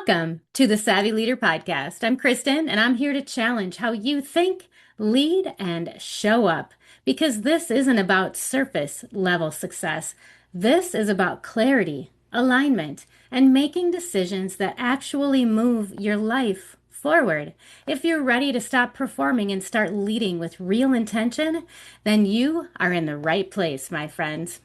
Welcome to the Savvy Leader Podcast. I'm Kristin, and I'm here to challenge how you think, lead, and show up. Because this isn't about surface level success. This is about clarity, alignment, and making decisions that actually move your life forward. If you're ready to stop performing and start leading with real intention, then you are in the right place, my friends.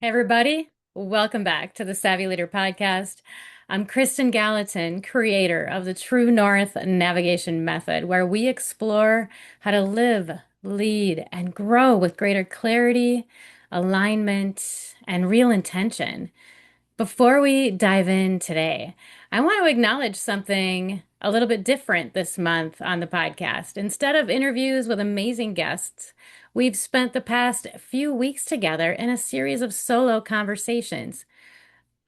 Hey everybody, welcome back to the Savvy Leader Podcast. I'm Kristin Gallatin, creator of the True North Navigation Method, where we explore how to live, lead, and grow with greater clarity, alignment, and real intention. Before we dive in today, I want to acknowledge something a little bit different this month on the podcast. Instead of interviews with amazing guests, we've spent the past few weeks together in a series of solo conversations.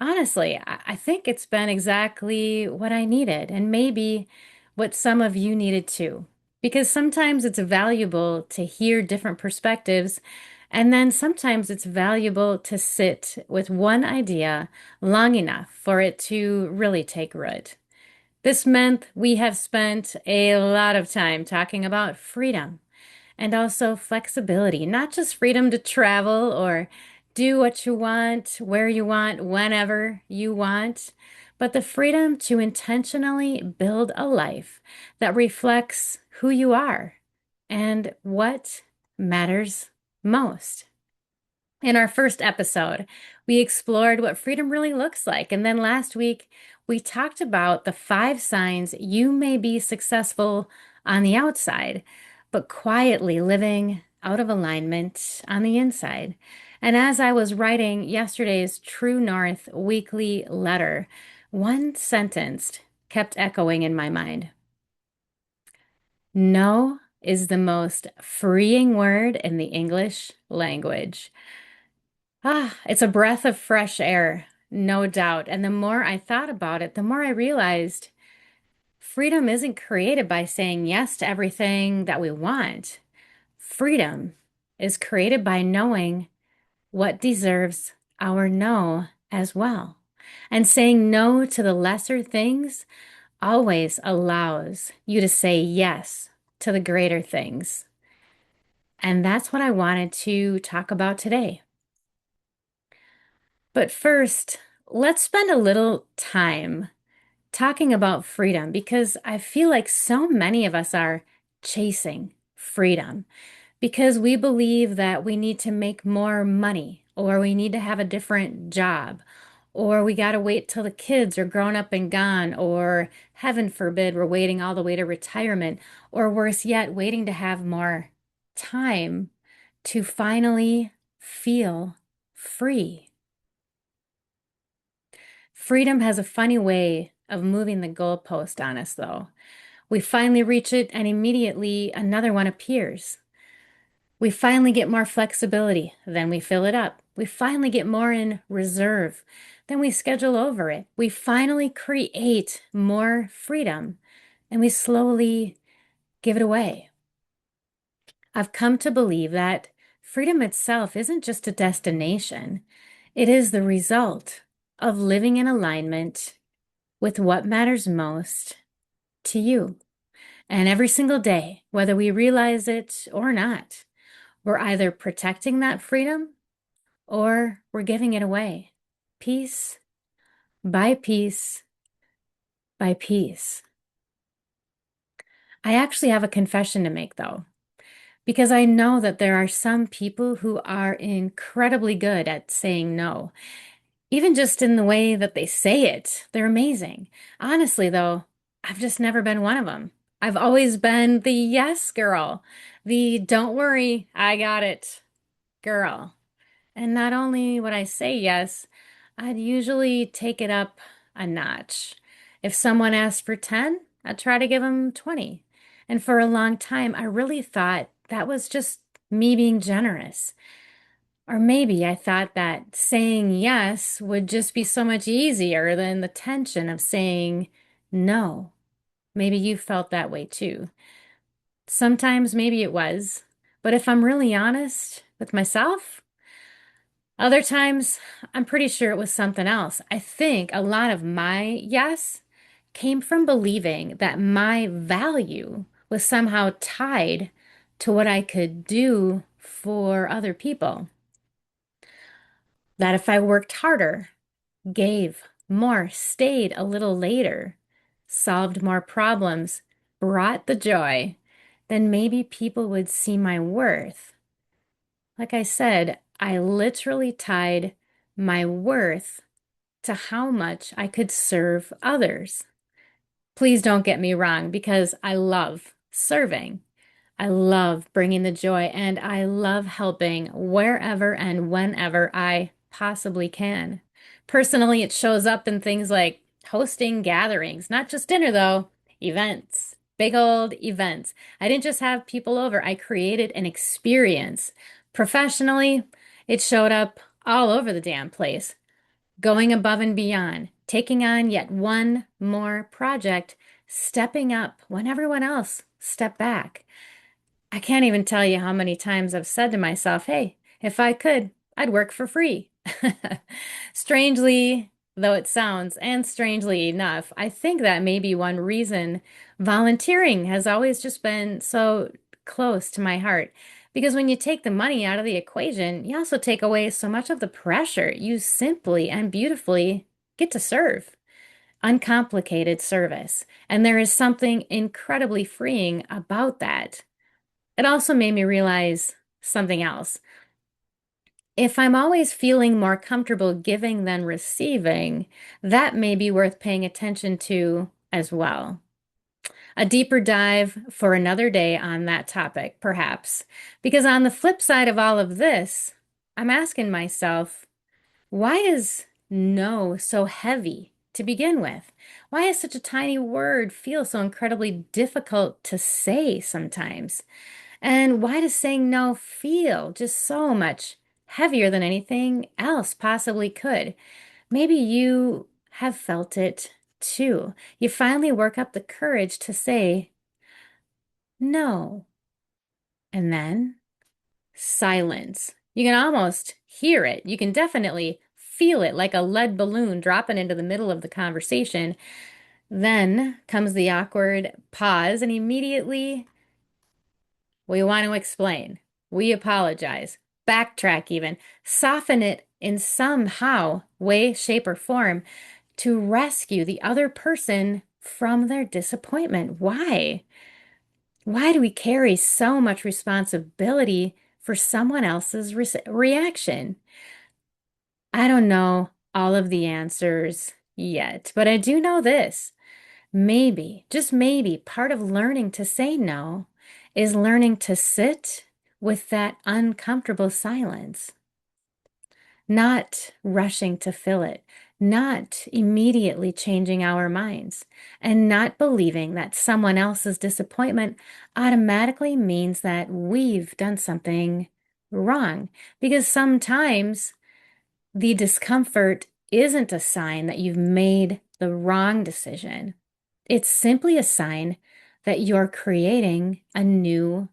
Honestly, I think it's been exactly what I needed, and maybe what some of you needed too. Because sometimes it's valuable to hear different perspectives, and then sometimes it's valuable to sit with one idea long enough for it to really take root. This month, we have spent a lot of time talking about freedom and also flexibility, not just freedom to travel or do what you want, where you want, whenever you want, but the freedom to intentionally build a life that reflects who you are and what matters most. In our first episode, we explored what freedom really looks like. And then last week, we talked about the 5 signs you may be successful on the outside, but quietly living out of alignment on the inside. And as I was writing yesterday's True North weekly letter, one sentence kept echoing in my mind. No is the most freeing word in the English language. It's a breath of fresh air, no doubt. And the more I thought about it, the more I realized freedom isn't created by saying yes to everything that we want. Freedom is created by knowing what deserves our no as well. And saying no to the lesser things always allows you to say yes to the greater things. And that's what I wanted to talk about today. But first, let's spend a little time talking about freedom because I feel like so many of us are chasing freedom because we believe that we need to make more money or we need to have a different job or we got to wait till the kids are grown up and gone or heaven forbid we're waiting all the way to retirement or worse yet waiting to have more time to finally feel free. Freedom has a funny way of moving the goalpost on us, though. We finally reach it, and immediately another one appears. We finally get more flexibility, then we fill it up. We finally get more in reserve, then we schedule over it. We finally create more freedom, and we slowly give it away. I've come to believe that freedom itself isn't just a destination, it is the result of living in alignment with what matters most to you. And every single day, whether we realize it or not, we're either protecting that freedom or we're giving it away, piece by piece by piece. I actually have a confession to make, though, because I know that there are some people who are incredibly good at saying no. Even just in the way that they say it, they're amazing. Honestly, though, I've just never been one of them. I've always been the yes girl, the don't worry, I got it girl. And not only would I say yes, I'd usually take it up a notch. If someone asked for 10, I'd try to give them 20. And for a long time, I really thought that was just me being generous. Or maybe I thought that saying yes would just be so much easier than the tension of saying no. Maybe you felt that way too. Sometimes maybe it was, but if I'm really honest with myself, Other times, I'm pretty sure it was something else. I think a lot of my yes came from believing that my value was somehow tied to what I could do for other people. That if I worked harder, gave more, stayed a little later, solved more problems, brought the joy, then maybe people would see my worth. Like I said, I literally tied my worth to how much I could serve others. Please don't get me wrong, because I love serving. I love bringing the joy and I love helping wherever and whenever I possibly can. Personally, it shows up in things like hosting gatherings, not just dinner though, events, big old events. I didn't just have people over, I created an experience. Professionally, it showed up all over the damn place, going above and beyond, taking on yet one more project, stepping up when everyone else stepped back. I can't even tell you how many times I've said to myself, hey, if I could, I'd work for free. Strangely, though it sounds, and strangely enough, I think that may be one reason volunteering has always just been so close to my heart. Because when you take the money out of the equation, you also take away so much of the pressure. You simply and beautifully get to serve uncomplicated service. And there is something incredibly freeing about that. It also made me realize something else. If I'm always feeling more comfortable giving than receiving, that may be worth paying attention to as well. A deeper dive for another day on that topic, perhaps. Because on the flip side of all of this, I'm asking myself, why is no so heavy to begin with? Why is such a tiny word feel so incredibly difficult to say sometimes? And why does saying no feel just so much heavier than anything else possibly could? Maybe you have felt it too. You finally work up the courage to say no. And then silence. You can almost hear it. You can definitely feel it like a lead balloon dropping into the middle of the conversation. Then comes the awkward pause, and immediately we want to explain. We apologize. Backtrack even. Soften it in somehow, way, shape, or form to rescue the other person from their disappointment. Why? Why do we carry so much responsibility for someone else's reaction? I don't know all of the answers yet, but I do know this. Maybe, just maybe, part of learning to say no is learning to sit with that uncomfortable silence, not rushing to fill it, not immediately changing our minds, and not believing that someone else's disappointment automatically means that we've done something wrong. Because sometimes the discomfort isn't a sign that you've made the wrong decision. It's simply a sign that you're creating a new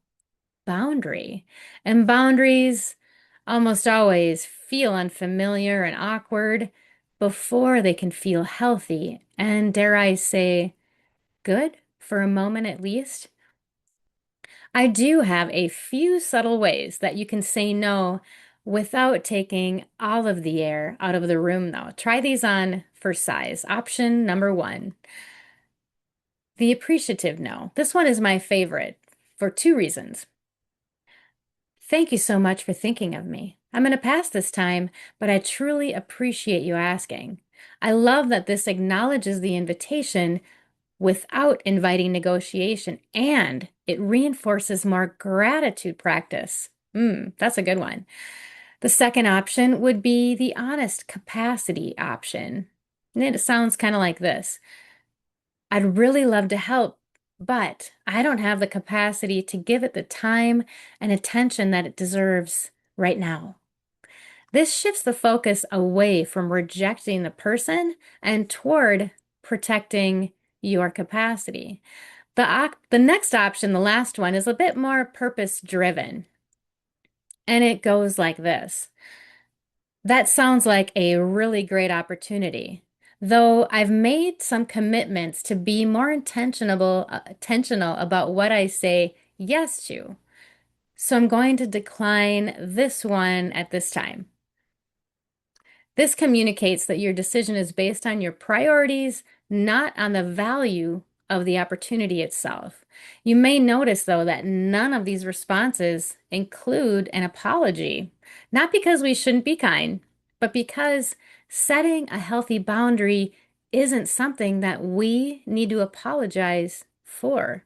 boundary. And boundaries almost always feel unfamiliar and awkward before they can feel healthy and, dare I say, good for a moment at least. I do have a few subtle ways that you can say no without taking all of the air out of the room, though. Try these on for size. Option number one, the appreciative no. This one is my favorite for two reasons. Thank you so much for thinking of me. I'm going to pass this time, but I truly appreciate you asking. I love that this acknowledges the invitation without inviting negotiation, and it reinforces more gratitude practice. That's a good one. The second option would be the honest capacity option. And it sounds kind of like this. I'd really love to help, but I don't have the capacity to give it the time and attention that it deserves right now. This shifts the focus away from rejecting the person and toward protecting your capacity. The next option, the last one, is a bit more purpose driven. And it goes like this. That sounds like a really great opportunity. Though I've made some commitments to be more intentional about what I say yes to. So I'm going to decline this one at this time. This communicates that your decision is based on your priorities, not on the value of the opportunity itself. You may notice, though, that none of these responses include an apology, not because we shouldn't be kind, but because setting a healthy boundary isn't something that we need to apologize for.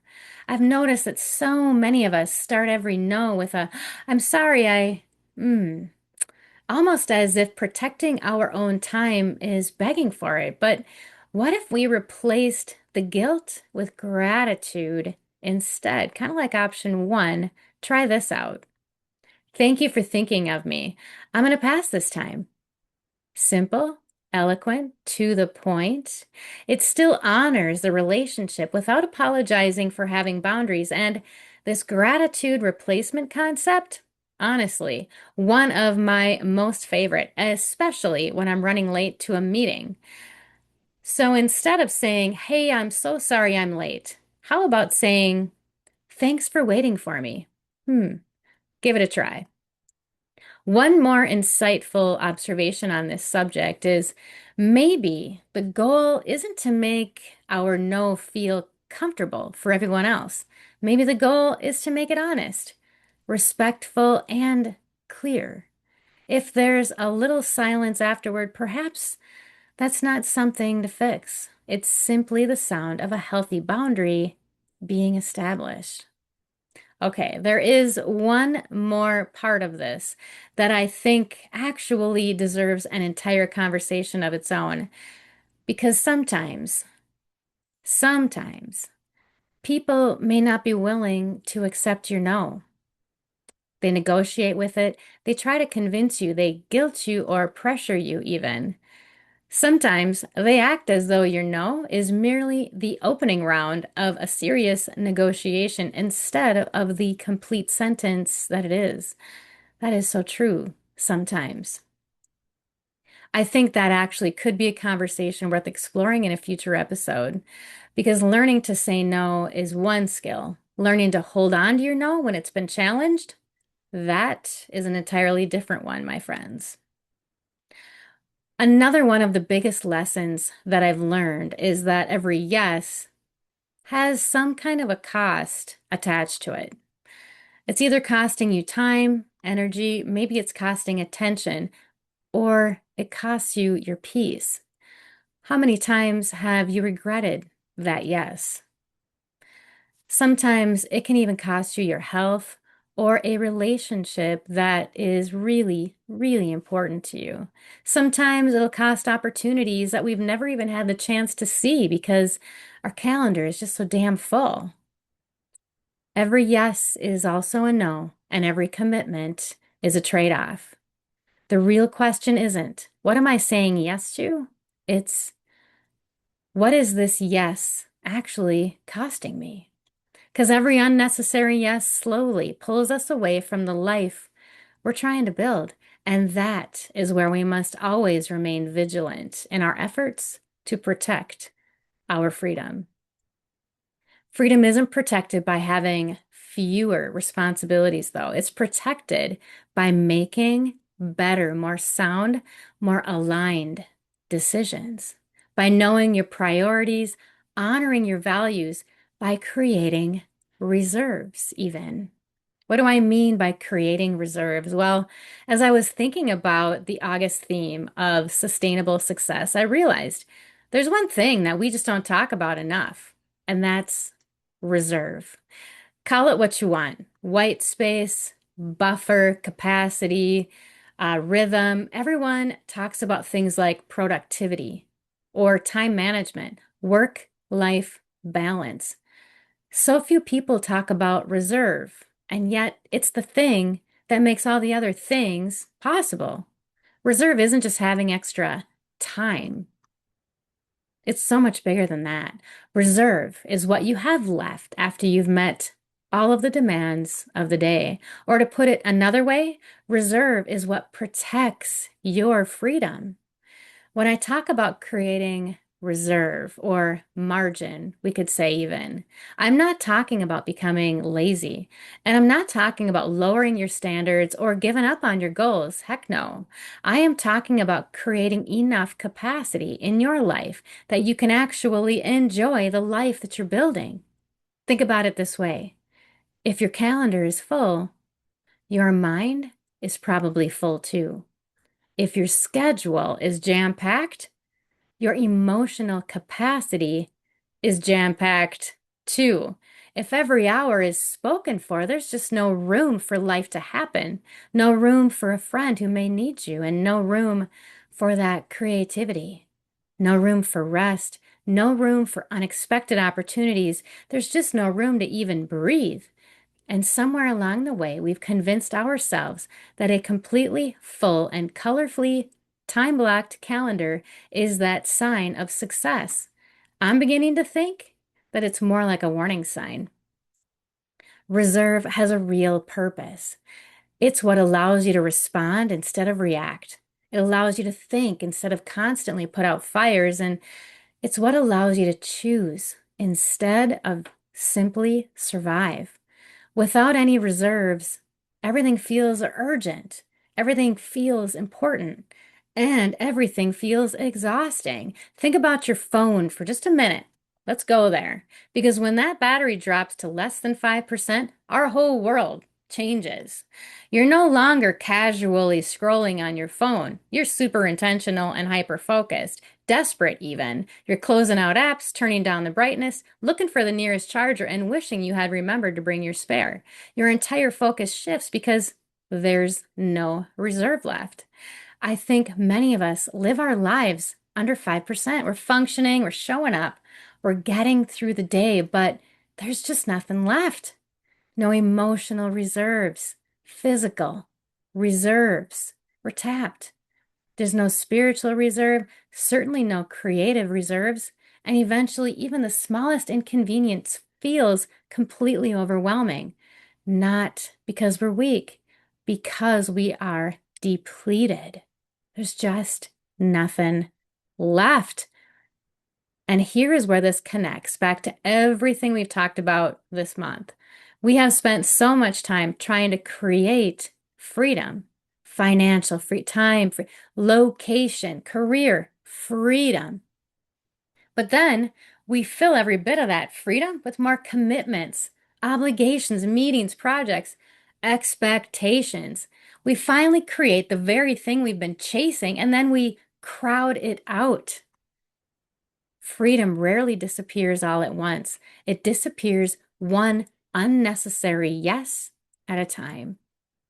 I've noticed that so many of us start every no with a, I'm sorry, mm, almost as if protecting our own time is begging for it. But what if we replaced the guilt with gratitude instead? Kind of like option one. Try this out. Thank you for thinking of me. I'm going to pass this time. Simple, eloquent, to the point. It still honors the relationship without apologizing for having boundaries. And this gratitude replacement concept, honestly, one of my most favorite, especially when I'm running late to a meeting. So instead of saying, hey, I'm so sorry I'm late, how about saying, thanks for waiting for me? Hmm, give it a try. One more insightful observation on this subject is maybe the goal isn't to make our no feel comfortable for everyone else. Maybe the goal is to make it honest, respectful, and clear. If there's a little silence afterward, perhaps that's not something to fix. It's simply the sound of a healthy boundary being established. Okay, there is one more part of this that I think actually deserves an entire conversation of its own. Because sometimes people may not be willing to accept your no. They negotiate with it, they try to convince you, they guilt you or pressure you even. Sometimes they act as though your no is merely the opening round of a serious negotiation instead of the complete sentence that it is. That is so true sometimes. I think that actually could be a conversation worth exploring in a future episode because learning to say no is one skill. Learning to hold on to your no when it's been challenged, that is an entirely different one, my friends. Another one of the biggest lessons that I've learned is that every yes has some kind of a cost attached to it. It's either costing you time, energy, maybe it's costing attention, or it costs you your peace. How many times have you regretted that yes? Sometimes it can even cost you your health or a relationship that is really, really important to you. Sometimes it'll cost opportunities that we've never even had the chance to see because our calendar is just so damn full. Every yes is also a no, and every commitment is a trade-off. The real question isn't, what am I saying yes to? It's, what is this yes actually costing me? Because every unnecessary yes slowly pulls us away from the life we're trying to build. And that is where we must always remain vigilant in our efforts to protect our freedom. Freedom isn't protected by having fewer responsibilities, though. It's protected by making better, more sound, more aligned decisions, by knowing your priorities, honoring your values, by creating reserves, even. What do I mean by creating reserves? Well, as I was thinking about the August theme of sustainable success, I realized there's one thing that we just don't talk about enough, and that's reserve. Call it what you want. White space, buffer, capacity, rhythm. Everyone talks about things like productivity or time management, work-life balance. So few people talk about reserve, and yet it's the thing that makes all the other things possible. Reserve isn't just having extra time. It's so much bigger than that. Reserve is what you have left after you've met all of the demands of the day. Or to put it another way, reserve is what protects your freedom. When I talk about creating reserve or margin, we could say even, I'm not talking about becoming lazy. And I'm not talking about lowering your standards or giving up on your goals. Heck no. I am talking about creating enough capacity in your life that you can actually enjoy the life that you're building. Think about it this way. If your calendar is full, your mind is probably full too. If your schedule is jam-packed, your emotional capacity is jam-packed too. If every hour is spoken for, there's just no room for life to happen, no room for a friend who may need you, and no room for that creativity, no room for rest, no room for unexpected opportunities. There's just no room to even breathe. And somewhere along the way, we've convinced ourselves that a completely full and colorfully time-blocked calendar is that sign of success. I'm beginning to think that it's more like a warning sign. Reserve has a real purpose. It's what allows you to respond instead of react. It allows you to think instead of constantly put out fires, and it's what allows you to choose instead of simply survive. Without any reserves, everything feels urgent, everything feels important, and everything feels exhausting. Think about your phone for just a minute. Let's go there. Because when that battery drops to less than 5%, our whole world changes. You're no longer casually scrolling on your phone. You're super intentional and hyper focused, desperate even. You're closing out apps, turning down the brightness, looking for the nearest charger, and wishing you had remembered to bring your spare. Your entire focus shifts because there's no reserve left. I think many of us live our lives under 5%. We're functioning, we're showing up, we're getting through the day, but there's just nothing left. No emotional reserves, physical reserves. We're tapped. There's no spiritual reserve, certainly no creative reserves, and eventually even the smallest inconvenience feels completely overwhelming. Not because we're weak, because we are depleted. There's just nothing left. And here is where this connects back to everything we've talked about this month. We have spent so much time trying to create freedom, financial free time, free, location, career, freedom. But then we fill every bit of that freedom with more commitments, obligations, meetings, projects, expectations. We finally create the very thing we've been chasing, and then we crowd it out. Freedom rarely disappears all at once. It disappears one unnecessary yes at a time.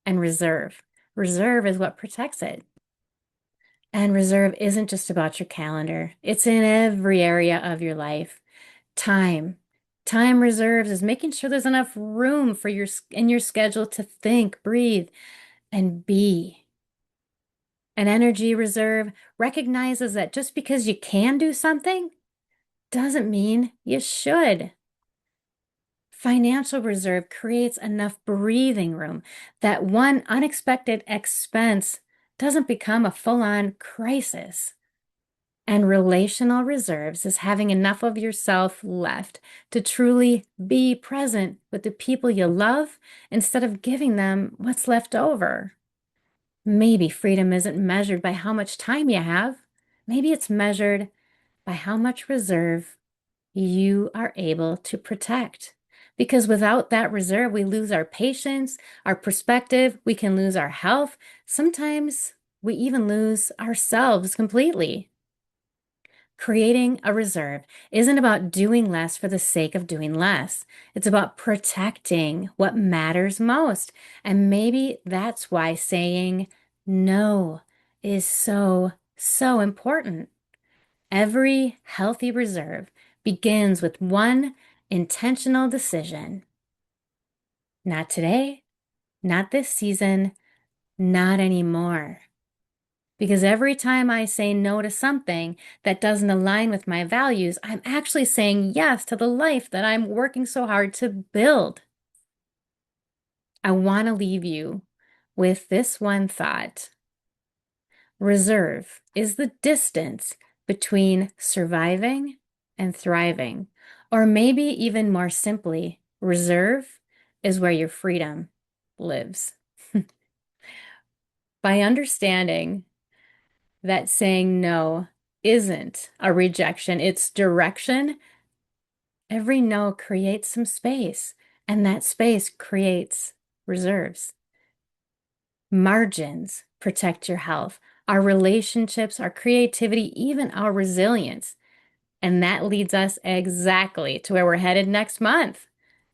And reserve. Reserve is what protects it. And reserve isn't just about your calendar. It's in every area of your life. Time. Time reserves is making sure there's enough room for in your schedule to think, breathe, and be. An energy reserve recognizes that just because you can do something doesn't mean you should. Financial reserve creates enough breathing room that one unexpected expense doesn't become a full-on crisis. And relational reserves is having enough of yourself left to truly be present with the people you love instead of giving them what's left over. Maybe freedom isn't measured by how much time you have. Maybe it's measured by how much reserve you are able to protect. Because without that reserve, we lose our patience, our perspective, we can lose our health. Sometimes we even lose ourselves completely. Creating a reserve isn't about doing less for the sake of doing less. It's about protecting what matters most. And maybe that's why saying no is so, so important. Every healthy reserve begins with one intentional decision. Not today, not this season, not anymore. Because every time I say no to something that doesn't align with my values, I'm actually saying yes to the life that I'm working so hard to build. I want to leave you with this one thought. Reserve is the distance between surviving and thriving. Or maybe even more simply, reserve is where your freedom lives. By understanding that saying no isn't a rejection, it's direction, every no creates some space, and that space creates reserves. Margins protect your health, our relationships, our creativity, even our resilience. And that leads us exactly to where we're headed next month.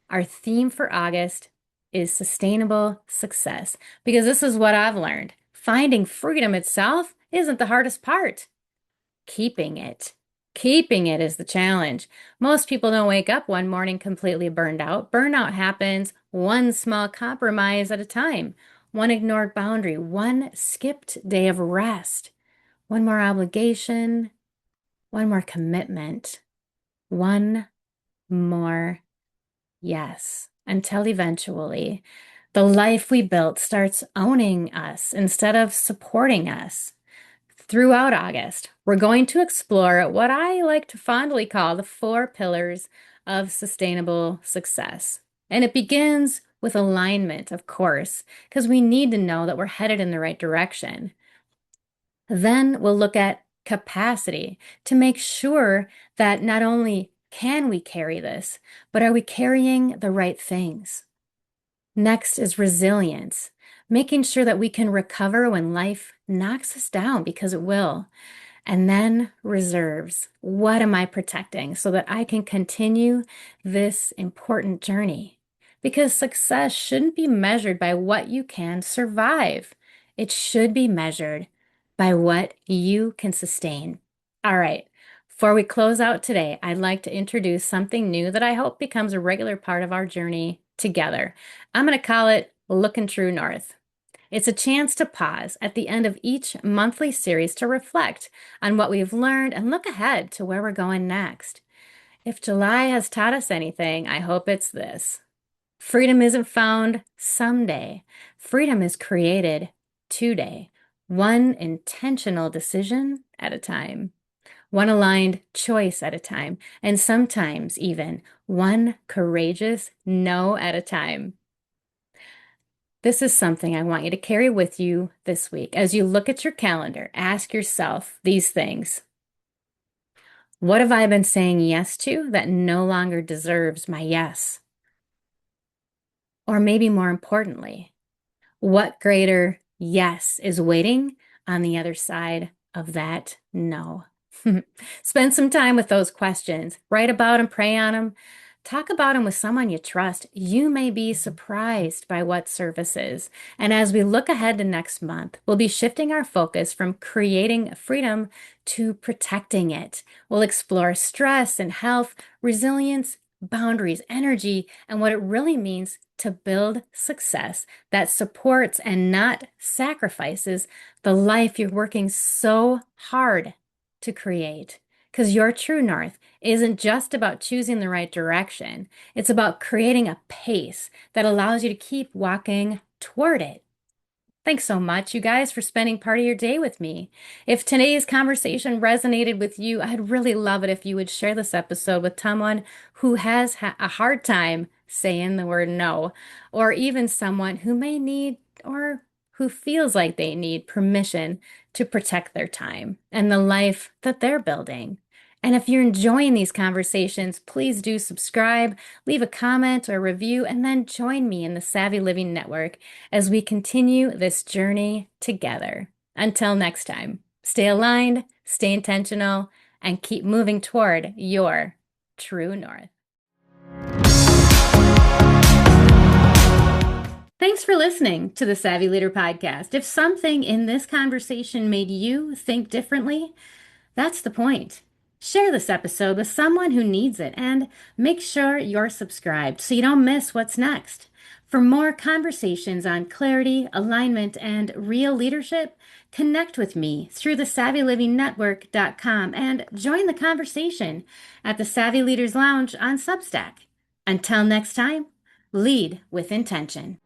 Our theme for August is sustainable success, because this is what I've learned. Finding freedom itself isn't the hardest part. Keeping it. Keeping it is the challenge. Most people don't wake up one morning completely burned out. Burnout happens one small compromise at a time, one ignored boundary, one skipped day of rest, one more obligation, one more commitment, one more yes, until eventually the life we built starts owning us instead of supporting us. Throughout August, we're going to explore what I like to fondly call the 4 pillars of sustainable success. And it begins with alignment, of course, because we need to know that we're headed in the right direction. Then we'll look at capacity to make sure that not only can we carry this, but are we carrying the right things? Next is resilience, making sure that we can recover when life knocks us down, because it will. And then reserves. What am I protecting so that I can continue this important journey? Because success shouldn't be measured by what you can survive. It should be measured by what you can sustain. All right. Before we close out today, I'd like to introduce something new that I hope becomes a regular part of our journey together. I'm going to call it Looking True North. It's a chance to pause at the end of each monthly series to reflect on what we've learned and look ahead to where we're going next. If July has taught us anything, I hope it's this. Freedom isn't found someday. Freedom is created today, one intentional decision at a time, one aligned choice at a time, and sometimes even one courageous no at a time. This is something I want you to carry with you this week. As you look at your calendar, ask yourself these things. What have I been saying yes to that no longer deserves my yes? Or maybe more importantly, what greater yes is waiting on the other side of that no? Spend some time with those questions. Write about them, pray on them. Talk about them with someone you trust. You may be surprised by what surfaces. And as we look ahead to next month, we'll be shifting our focus from creating freedom to protecting it. We'll explore stress and health, resilience, boundaries, energy, and what it really means to build success that supports and not sacrifices the life you're working so hard to create. Because your true north isn't just about choosing the right direction. It's about creating a pace that allows you to keep walking toward it. Thanks so much, you guys, for spending part of your day with me. If today's conversation resonated with you, I'd really love it if you would share this episode with someone who has a hard time saying the word no, or even someone who may need or who feels like they need permission to protect their time and the life that they're building. And if you're enjoying these conversations, please do subscribe, leave a comment or review, and then join me in the Savvy Living Network as we continue this journey together. Until next time, stay aligned, stay intentional, and keep moving toward your true north. Thanks for listening to the Savvy Leader Podcast. If something in this conversation made you think differently, that's the point. Share this episode with someone who needs it and make sure you're subscribed so you don't miss what's next. For more conversations on clarity, alignment, and real leadership, connect with me through the SavvyLivingNetwork.com and join the conversation at the Savvy Leaders Lounge on Substack. Until next time, lead with intention.